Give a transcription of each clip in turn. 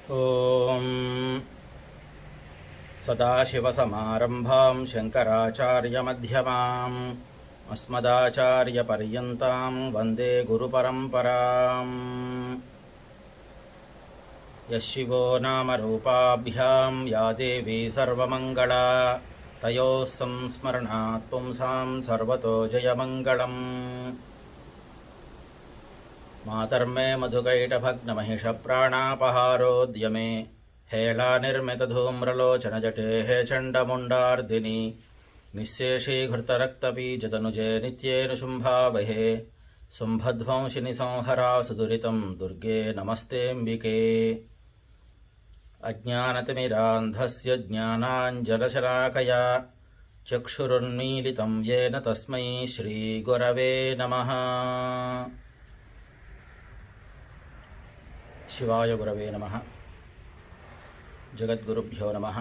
ॐ सदाशिवसमारम्भां शङ्कराचार्यमध्यमाम् अस्मदाचार्यपर्यन्तां वन्दे गुरुपरम्पराम्। यः शिवो नामरूपाभ्यां या देवी सर्वमङ्गला तयोः संस्मरणात् पुंसां सर्वतो जयमङ्गलम्। मातर्मे मधुकैटभग्नमहिषप्राणापहारोद्यमे हेलानिर्मितधूम्रलोचनजटेः चण्डमुण्डार्दिनि निःशेषीघृतरक्तबीजतनुजे नित्येनुशुम्भावहे शुम्भध्वंसिनि संहरा सुदुरितं दुर्गे नमस्तेऽम्बिके। अज्ञानतिमिरान्धस्य ज्ञानाञ्जनशलाकया चक्षुरुन्मीलितं येन तस्मै श्रीगुरवे नमः। शिवाय गुरवे नमः। जगद्गुरुभ्यो नमः।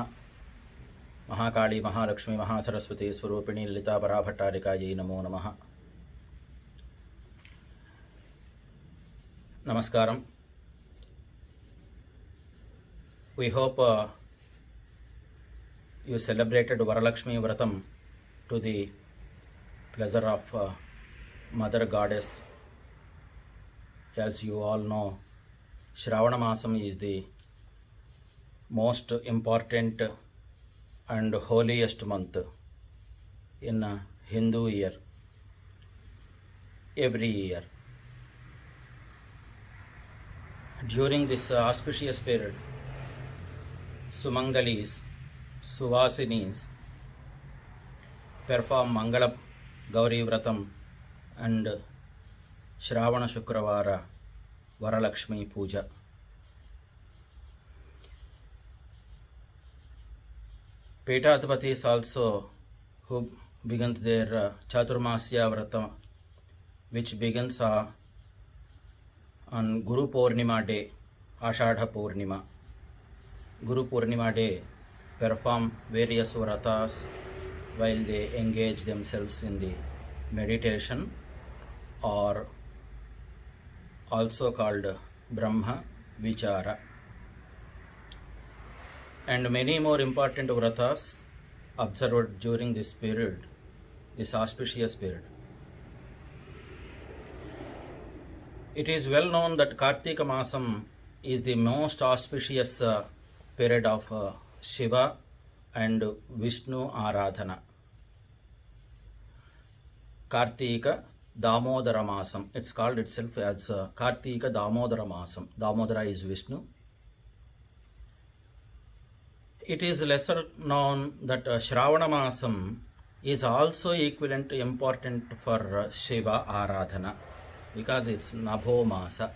महाकाली महालक्ष्मी महासरस्वती स्वरूपिणी ललिता पराभट्टारिकायै नमो नमः। नमस्कारम। We hope you celebrated Varalakshmi Vratam to the pleasure of Mother Goddess. As you all know, Shravana Masam is the most important and holiest month in a Hindu year, every year. During this auspicious period, Sumangalis, Suvasinis perform Mangala Gauri Vratam and Shravana Shukravara Varalakshmi Puja. Petatpatis also who begins their Chaturmasya Vrata, which begins on Guru Purnima day, Ashadha Purnima. Guru Purnima day perform various vratas while they engage themselves in the meditation, or also called Brahma Vichara, and many more important vratas observed during this period, this auspicious period. It is well known that Kartika Masam is the most auspicious period of Shiva and Vishnu Aradhana. Kartika Damodara Masam. It's called itself as Kartika Damodara Masam. Damodara is Vishnu. It is lesser known that Shravana Masam is also equivalent important for Shiva Aradhana because it's Nabho Masa.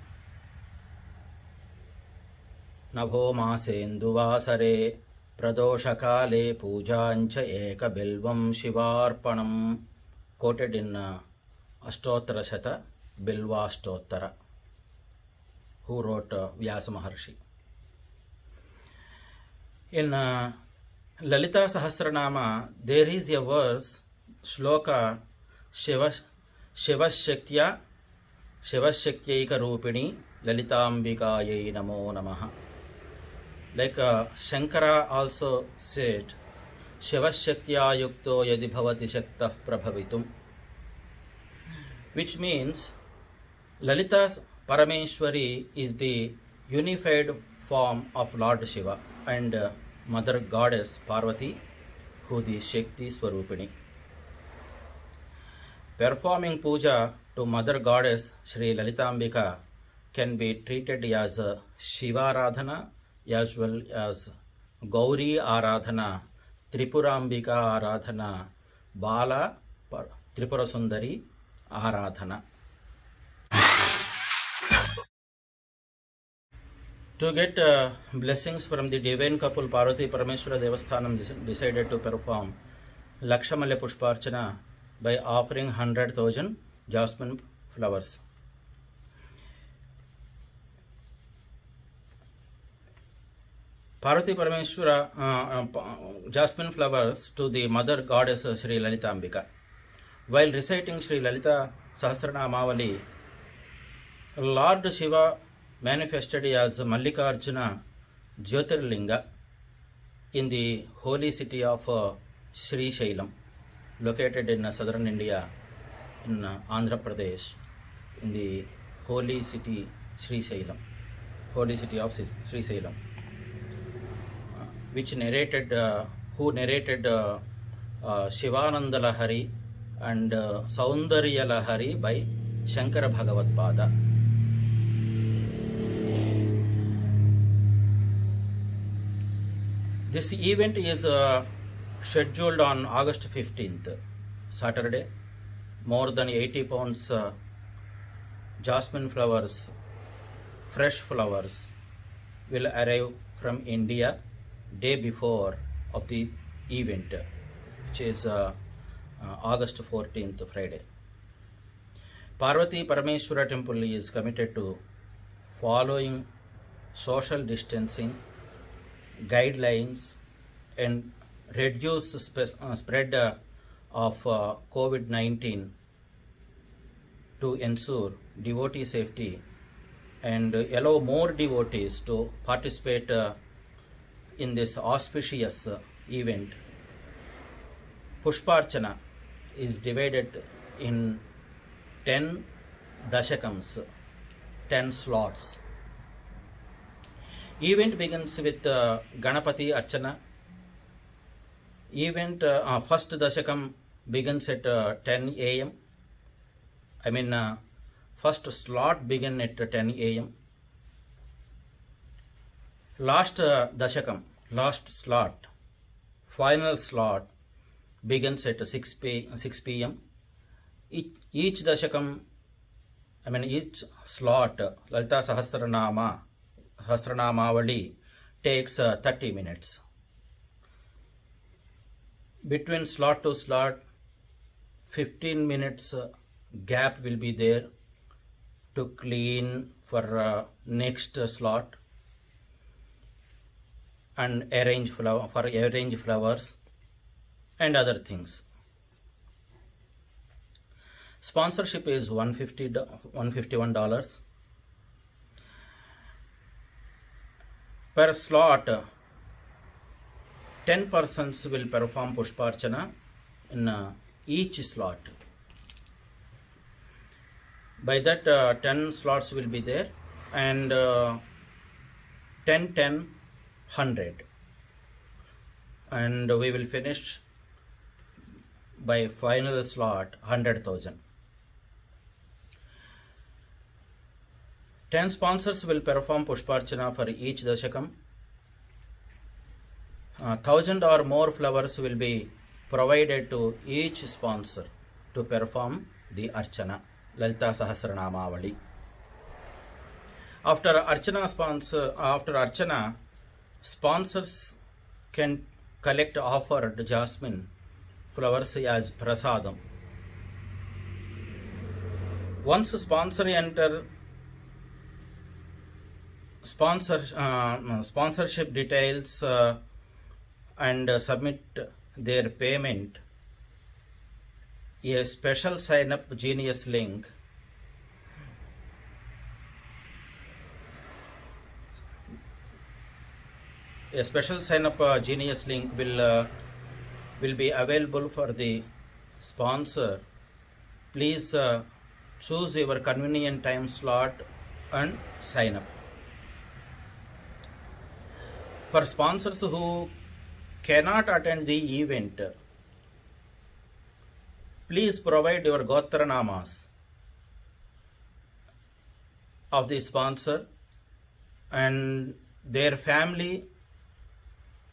Nabho Masenduvasare Pradoshakale Pujancha Eka Bilvam Shivarpanam, quoted in Ashtottara Shata Bilvashtottara, who wrote Vyasa Maharshi. In Lalita Sahasranama, there is a verse, Shloka Shivashaktyika Rupini Lalitambikayai Namo Namaha. Like Shankara also said, Shivashaktya Yukto Yadi Bhavati Shaktah Prabhavitum, which means Lalita Parameshwari is the unified form of Lord Shiva and Mother Goddess Parvati, who the Shakti Swarupini. Performing puja to Mother Goddess Sri Lalitambika can be treated as Shiva Aradhana as well as Gauri Aradhana, Tripurambika Aradhana, Bala Tripura Sundari Aradhana. To get blessings from the divine couple, Parvati Parameshwara Devasthanam decided to perform Lakshamalle Pushparchana by offering 100,000 jasmine flowers. Parvati Parameshwara jasmine flowers to the Mother Goddess Sri Lalitambika. While reciting Sri Lalita Sahasranamavali, Lord Shiva manifested as Mallikarjuna Jyotirlinga in the holy city of Sri Shailam, located in southern India, in Andhra Pradesh, in the holy city Sri Shailam, holy city of Sri Shailam, which narrated, who narrated Shivananda Lahari and Saundarya Lahari by Shankara Bhagavad Pada. This event is scheduled on August 15th, Saturday. More than 80 pounds jasmine flowers, fresh flowers, will arrive from India day before of the event, which is August 14th, Friday. Parvati Parameshwara temple is committed to following social distancing guidelines and reduce spread of COVID-19 to ensure devotee safety and allow more devotees to participate in this auspicious event. Pushparchana is divided in 10 dashakams, 10 slots. Event begins with Ganapati Archana. Event first dashakam begins at 10 a.m. First slot begin at 10 a.m. Last dashakam, last slot, final slot begins at 6 p.m. Each dashakam, each slot, Lalita Sahasranamavali takes 30 minutes. Between slot to slot, 15 minutes gap will be there to clean for next slot and arrange flowers and other things. Sponsorship is $151. Per slot, 10 persons will perform Pushparchana in each slot. By that 10 slots will be there, and 10, 10, 100. And we will finish by final slot 100,000. 10 sponsors will perform Pushparchana for each dashakam. 1,000 or more flowers will be provided to each sponsor to perform the Archana, Lalita Sahasranamavali. After Archana, sponsors can collect offered jasmine flowers as prasadam. Once sponsor enter sponsorship details and submit their payment, a special sign up Genius link will be available for the sponsor. Please choose your convenient time slot and sign up. For sponsors who cannot attend the event, please provide your Gotra Namas of the sponsor and their family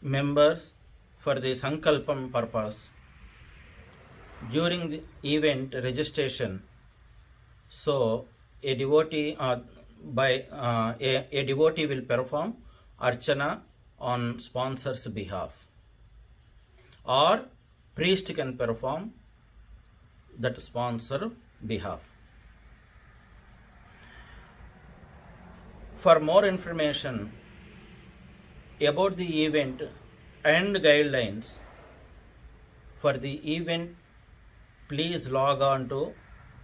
members for the Sankalpam purpose during the event registration. So a devotee will perform Archana on sponsor's behalf, or priest can perform that sponsor behalf. For more information about the event and guidelines for the event, please log on to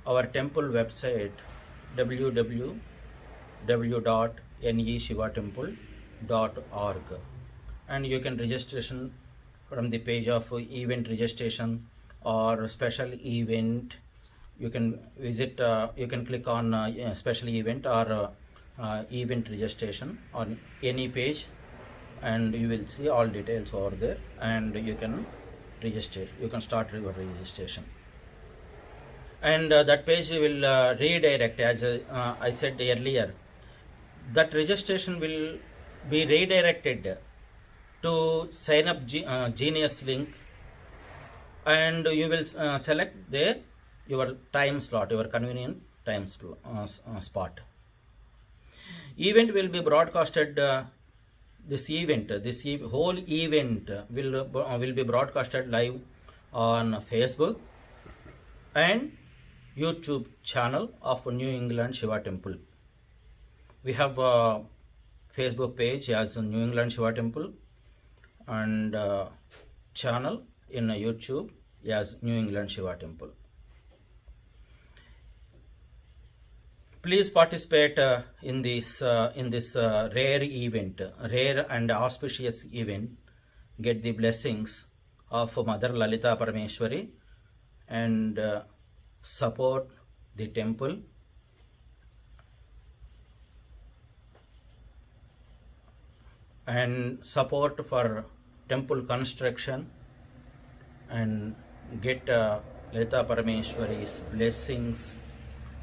our temple website www.neshivatemple.com. and you can registration from the page of event registration or special event. You can visit, you can click on special event or event registration on any page, and you will see all details over there, and you can register, you can start your registration. And that page will redirect, as I said earlier, that registration will be redirected to sign up Genius link, and you will select there your time slot, your convenient time spot. Event will be broadcasted, this whole event will be broadcasted live on Facebook and YouTube channel of New England Shiva Temple. We have a Facebook page as New England Shiva Temple, and channel in YouTube as New England Shiva Temple. Please participate in this rare event, rare and auspicious event. Get the blessings of Mother Lalita Parameshwari and support the temple. And support for temple construction, and get Lalita Parameshwari's blessings,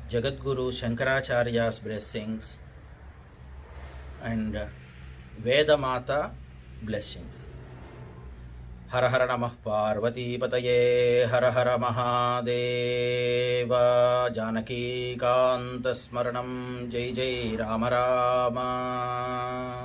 Jagadguru Shankaracharya's blessings, and Veda Mata blessings. Har Har Namah Parvati Pataye, Har Har Mahadeva, Janaki Kanta Smaranam, Jai Jai Rama Rama.